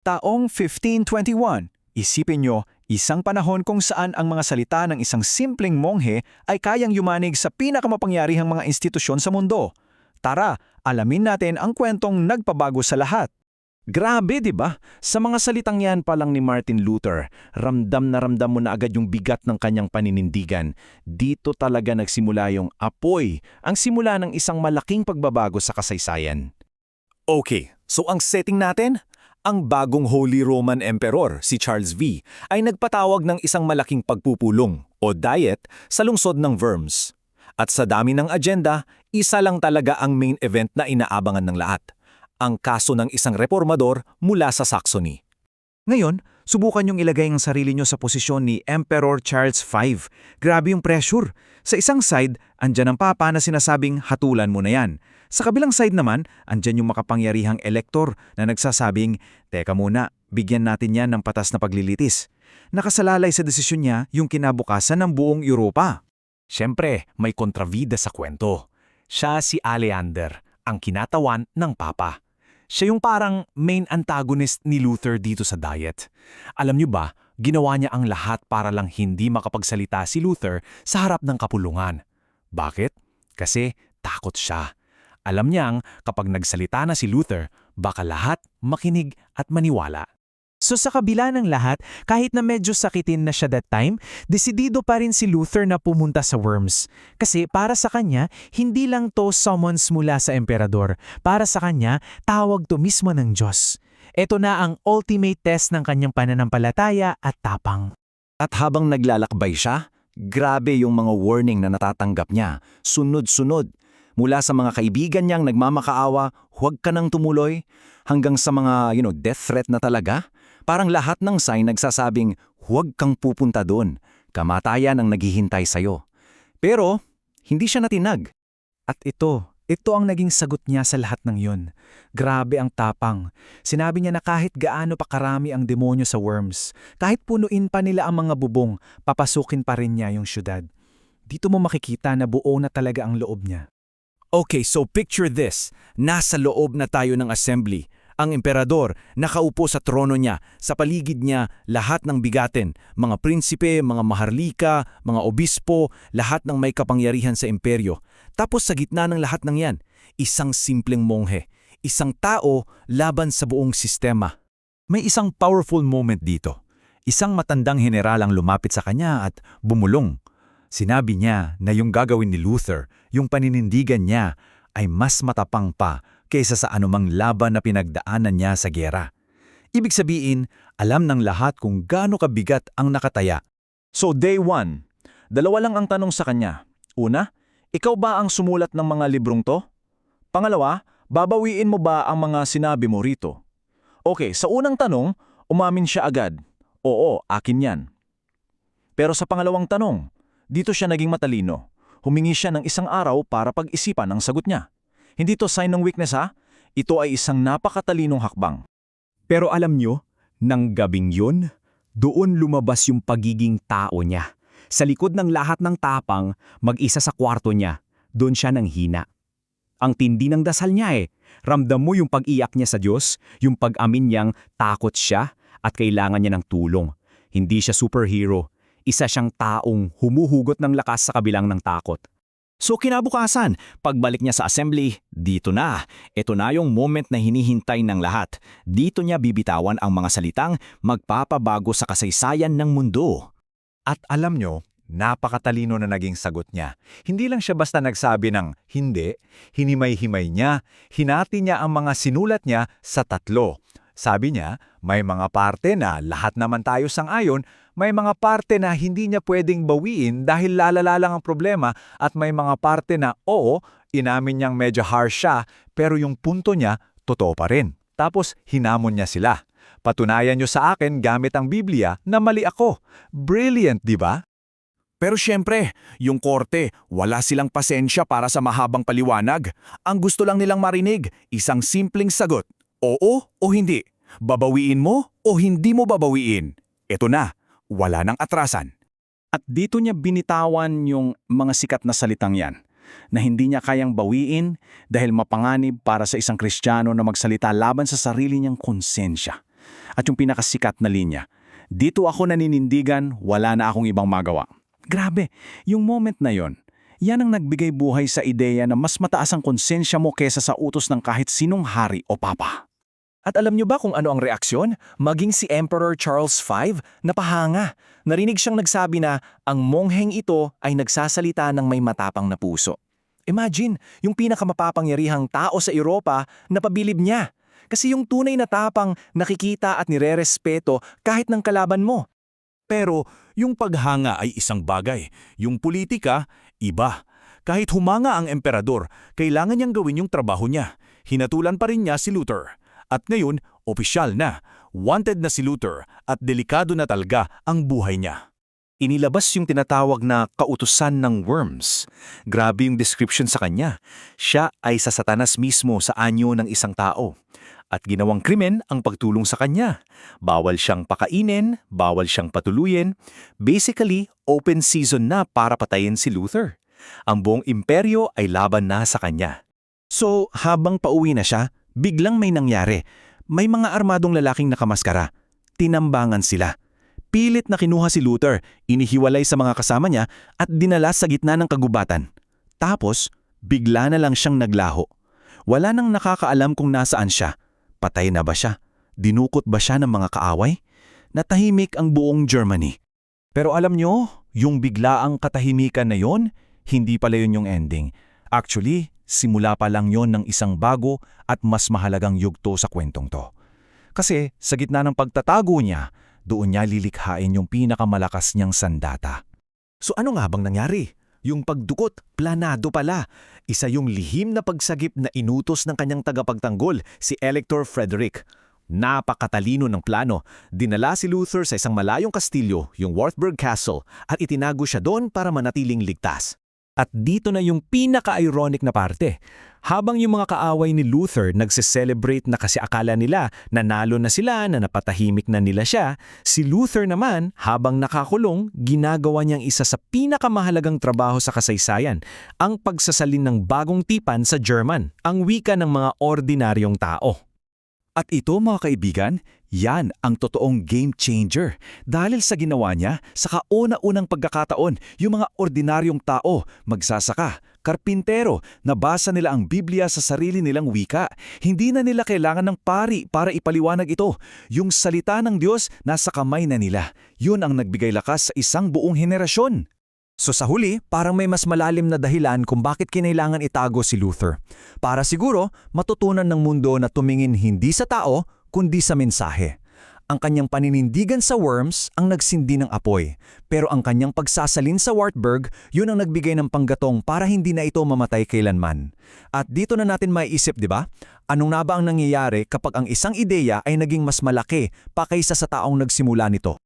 Taong 1521, isipin nyo, isang panahon kung saan ang mga salita ng isang simpleng monghe ay kayang yumanig sa pinakamapangyarihang mga institusyon sa mundo. Tara, alamin natin ang kwentong nagpabago sa lahat. Grabe, di ba? Sa mga salitang yan pa lang ni Martin Luther, ramdam na ramdam mo na agad yung bigat ng kanyang paninindigan. Dito talaga nagsimula yung apoy, ang simula ng isang malaking pagbabago sa kasaysayan. Okay, so ang setting natin? Ang bagong Holy Roman Emperor, si Charles V, ay nagpatawag ng isang malaking pagpupulong o diet sa lungsod ng Worms. At sa dami ng agenda, isa lang talaga ang main event na inaabangan ng lahat. Ang kaso ng isang reformador mula sa Saxony. Ngayon, subukan niyong ilagay ang sarili niyo sa posisyon ni Emperor Charles V. Grabe yung pressure. Sa isang side, andyan ang papa na sinasabing hatulan mo na yan. Sa kabilang side naman, andyan yung makapangyarihang elektor na nagsasabing, teka muna, bigyan natin yan ng patas na paglilitis. Nakasalalay sa desisyon niya yung kinabukasan ng buong Europa. Siyempre, may kontrabida sa kwento. Siya si Aleander, ang kinatawan ng papa. Siya yung parang main antagonist ni Luther dito sa diet. Alam niyo ba, ginawa niya ang lahat para lang hindi makapagsalita si Luther sa harap ng kapulungan. Bakit? Kasi takot siya. Alam niyang kapag nagsalita na si Luther, baka lahat makinig at maniwala. So sa kabila ng lahat, kahit na medyo sakitin na siya that time, desidido pa rin si Luther na pumunta sa Worms. Kasi para sa kanya, hindi lang to summons mula sa emperador. Para sa kanya, tawag to mismo ng Diyos. Ito na ang ultimate test ng kanyang pananampalataya at tapang. At habang naglalakbay siya, grabe yung mga warning na natatanggap niya. Sunod-sunod. Mula sa mga kaibigan niyang nagmamakaawa, huwag ka nang tumuloy, hanggang sa mga death threat na talaga. Parang lahat ng sign nagsasabing, huwag kang pupunta doon. Kamatayan ang naghihintay sa'yo. Pero, hindi siya natinag. At ito ang naging sagot niya sa lahat ng yun. Grabe ang tapang. Sinabi niya na kahit gaano pa karami ang demonyo sa Worms, kahit punuin pa nila ang mga bubong, papasukin pa rin niya yung syudad. Dito mo makikita na buo na talaga ang loob niya. Okay, so picture this. Nasa loob na tayo ng assembly. Ang emperador, nakaupo sa trono niya. Sa paligid niya, lahat ng bigatin. Mga prinsipe, mga maharlika, mga obispo, lahat ng may kapangyarihan sa imperyo. Tapos sa gitna ng lahat ng yan, isang simpleng monghe. Isang tao laban sa buong sistema. May isang powerful moment dito. Isang matandang general ang lumapit sa kanya at bumulong. Sinabi niya na yung gagawin ni Luther, yung paninindigan niya, ay mas matapang pa kaysa sa anumang laban na pinagdaanan niya sa giyera. Ibig sabihin, alam ng lahat kung gaano kabigat ang nakataya. So day 1, dalawa lang ang tanong sa kanya. Una, ikaw ba ang sumulat ng mga librong to? Pangalawa, babawiin mo ba ang mga sinabi mo rito? Okay, sa unang tanong, umamin siya agad. Oo, akin yan. Pero sa pangalawang tanong, dito siya naging matalino. Humingi siya ng isang araw para pag-isipan ang sagot niya. Hindi to sign ng weakness ha? Ito ay isang napakatalinong hakbang. Pero alam nyo, nang gabing yun, doon lumabas yung pagiging tao niya. Sa likod ng lahat ng tapang, mag-isa sa kwarto niya, doon siya nang hina. Ang tindi ng dasal niya Ramdam mo yung pag-iyak niya sa Diyos, yung pag-amin niyang takot siya at kailangan niya ng tulong. Hindi siya superhero. Isa siyang taong humuhugot ng lakas sa kabilang ng takot. So kinabukasan, pagbalik niya sa assembly, dito na. Ito na yung moment na hinihintay ng lahat. Dito niya bibitawan ang mga salitang magpapabago sa kasaysayan ng mundo. At alam nyo, napakatalino na naging sagot niya. Hindi lang siya basta nagsabi ng hindi, hinimay-himay niya, hinati niya ang mga sinulat niya sa 3. Sabi niya, may mga parte na lahat naman tayo sang-ayon, may mga parte na hindi niya pwedeng bawiin dahil lalala lang ang problema at may mga parte na oo, inamin niyang medyo harsh siya pero yung punto niya totoo pa rin. Tapos hinamon niya sila. Patunayan niyo sa akin gamit ang Biblia na mali ako. Brilliant, di ba? Pero syempre, yung korte, wala silang pasensya para sa mahabang paliwanag. Ang gusto lang nilang marinig, isang simpleng sagot. Oo o hindi? Babawiin mo o hindi mo babawiin? Ito na, wala nang atrasan. At dito niya binitawan yung mga sikat na salitang yan, na hindi niya kayang bawiin dahil mapanganib para sa isang Kristiyano na magsalita laban sa sarili niyang konsensya. At yung pinakasikat na linya, dito ako naninindigan, wala na akong ibang magawa. Grabe, yung moment na yon, yan ang nagbigay buhay sa ideya na mas mataas ang konsensya mo kesa sa utos ng kahit sinong hari o papa. At alam niyo ba kung ano ang reaksyon? Maging si Emperor Charles V, napahanga. Narinig siyang nagsabi na ang mongheng ito ay nagsasalita ng may matapang na puso. Imagine, yung pinakamapapangyarihang tao sa Europa, napabilib niya. Kasi yung tunay na tapang nakikita at nirerespeto kahit ng kalaban mo. Pero yung paghanga ay isang bagay, yung politika, iba. Kahit humanga ang emperador, kailangan niyang gawin yung trabaho niya. Hinatulan pa rin niya si Luther. At ngayon, opisyal na, wanted na si Luther at delikado na talaga ang buhay niya. Inilabas yung tinatawag na kautusan ng worms. Grabe yung description sa kanya. Siya ay sa Satanas mismo sa anyo ng isang tao. At ginawang krimen ang pagtulong sa kanya. Bawal siyang pakainin, bawal siyang patuluyin. Basically, open season na para patayin si Luther. Ang buong imperyo ay laban na sa kanya. So, habang pauwi na siya, biglang may nangyari. May mga armadong lalaking nakamaskara. Tinambangan sila. Pilit na kinuha si Luther, inihiwalay sa mga kasama niya at dinala sa gitna ng kagubatan. Tapos, bigla na lang siyang naglaho. Wala nang nakakaalam kung nasaan siya. Patay na ba siya? Dinukot ba siya ng mga kaaway? Natahimik ang buong Germany. Pero alam nyo, yung biglaang katahimikan na yon, hindi pala yun yung ending. Actually, simula pa lang yon ng isang bago at mas mahalagang yugto sa kwentong to. Kasi sa gitna ng pagtatago niya, doon niya lilikhain yung pinakamalakas niyang sandata. So ano nga bang nangyari? Yung pagdukot, planado pala. Isa yung lihim na pagsagip na inutos ng kanyang tagapagtanggol, si Elector Frederick. Napakatalino ng plano. Dinala si Luther sa isang malayong kastilyo, yung Wartburg Castle, at itinago siya doon para manatiling ligtas. At dito na yung pinaka-ironic na parte. Habang yung mga kaaway ni Luther nagse-celebrate na kasi akala nila nanalo na sila, na napatahimik na nila siya, si Luther naman, habang nakakulong, ginagawa niyang isa sa pinakamahalagang trabaho sa kasaysayan, ang pagsasalin ng bagong tipan sa German, ang wika ng mga ordinaryong tao. At ito mga kaibigan, yan ang totoong game changer. Dahil sa ginawa niya, sa kauna-unang pagkakataon, yung mga ordinaryong tao, magsasaka, karpintero, nabasa nila ang Biblia sa sarili nilang wika. Hindi na nila kailangan ng pari para ipaliwanag ito. Yung salita ng Diyos nasa kamay na nila. Yun ang nagbigay lakas sa isang buong henerasyon. So sa huli, parang may mas malalim na dahilan kung bakit kinailangan itago si Luther. Para siguro, matutunan ng mundo na tumingin hindi sa tao, kundi sa mensahe. Ang kanyang paninindigan sa worms ang nagsindi ng apoy. Pero ang kanyang pagsasalin sa Wartburg, yun ang nagbigay ng panggatong para hindi na ito mamatay kailanman. At dito na natin maiisip, di ba? Anong na ba ang nangyayari kapag ang isang ideya ay naging mas malaki pa kaysa sa taong nagsimula nito?